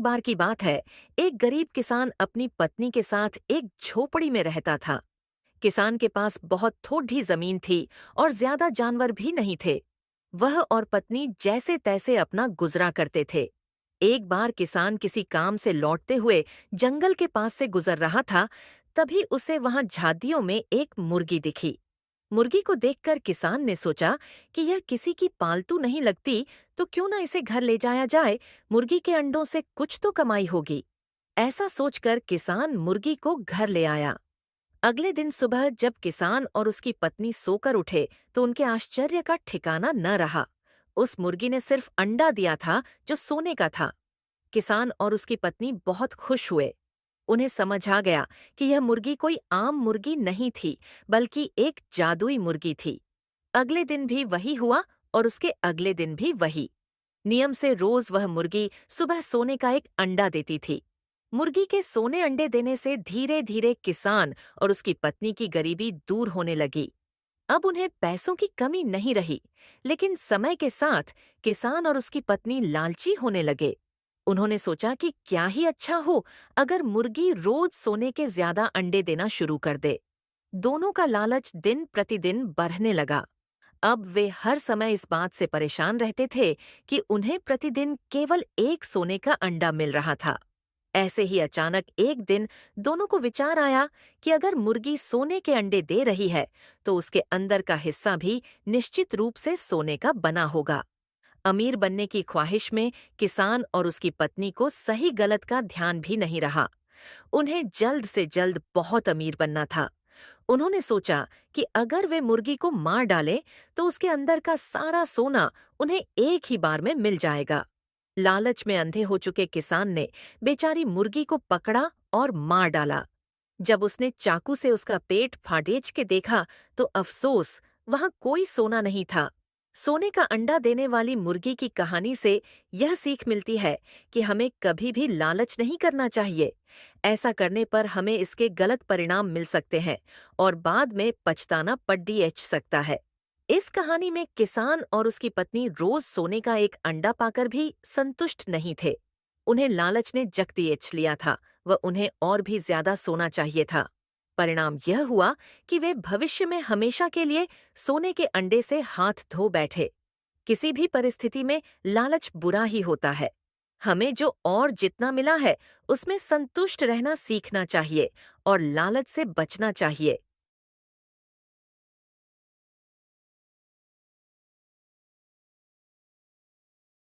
बार की बात है, एक गरीब किसान अपनी पत्नी के साथ एक झोपड़ी में रहता था। किसान के पास बहुत थोड़ी जमीन थी और ज्यादा जानवर भी नहीं थे। वह और पत्नी जैसे तैसे अपना गुजरा करते थे। एक बार किसान किसी काम से लौटते हुए जंगल के पास से गुजर रहा था, तभी उसे वहां झाड़ियों में एक मुर्गी दिखी। मुर्गी को देखकर किसान ने सोचा कि यह किसी की पालतू नहीं लगती, तो क्यों ना इसे घर ले जाया जाए। मुर्गी के अंडों से कुछ तो कमाई होगी। ऐसा सोचकर किसान मुर्गी को घर ले आया। अगले दिन सुबह जब किसान और उसकी पत्नी सोकर उठे तो उनके आश्चर्य का ठिकाना न रहा। उस मुर्गी ने सिर्फ अंडा दिया था जो सोने का था। किसान और उसकी पत्नी बहुत खुश हुए। उन्हें समझ आ गया कि यह मुर्गी कोई आम मुर्गी नहीं थी, बल्कि एक जादुई मुर्गी थी। अगले दिन भी वही हुआ और उसके अगले दिन भी वही। नियम से रोज वह मुर्गी सुबह सोने का एक अंडा देती थी। मुर्गी के सोने अंडे देने से धीरे धीरे किसान और उसकी पत्नी की गरीबी दूर होने लगी। अब उन्हें पैसों की कमी नहीं रही, लेकिन समय के साथ किसान और उसकी पत्नी लालची होने लगे। उन्होंने सोचा कि क्या ही अच्छा हो अगर मुर्गी रोज सोने के ज्यादा अंडे देना शुरू कर दे। दोनों का लालच दिन प्रतिदिन बढ़ने लगा। अब वे हर समय इस बात से परेशान रहते थे कि उन्हें प्रतिदिन केवल एक सोने का अंडा मिल रहा था। ऐसे ही अचानक एक दिन दोनों को विचार आया कि अगर मुर्गी सोने के अंडे दे रही है, तो उसके अंदर का हिस्सा भी निश्चित रूप से सोने का बना होगा। अमीर बनने की ख्वाहिश में किसान और उसकी पत्नी को सही गलत का ध्यान भी नहीं रहा। उन्हें जल्द से जल्द बहुत अमीर बनना था। उन्होंने सोचा कि अगर वे मुर्गी को मार डालें तो उसके अंदर का सारा सोना उन्हें एक ही बार में मिल जाएगा। लालच में अंधे हो चुके किसान ने बेचारी मुर्गी को पकड़ा और मार डाला। जब उसने चाकू से उसका पेट फाड़ेच के देखा तो अफसोस, वहां कोई सोना नहीं था। सोने का अंडा देने वाली मुर्गी की कहानी से यह सीख मिलती है कि हमें कभी भी लालच नहीं करना चाहिए। ऐसा करने पर हमें इसके गलत परिणाम मिल सकते हैं और बाद में पछताना पड़ेच सकता है। इस कहानी में किसान और उसकी पत्नी रोज सोने का एक अंडा पाकर भी संतुष्ट नहीं थे। उन्हें लालच ने जकदिएच लिया था, व उन्हें और भी ज्यादा सोना चाहिए था। परिणाम यह हुआ कि वे भविष्य में हमेशा के लिए सोने के अंडे से हाथ धो बैठे। किसी भी परिस्थिति में लालच बुरा ही होता है। हमें जो और जितना मिला है उसमें संतुष्ट रहना सीखना चाहिए और लालच से बचना चाहिए।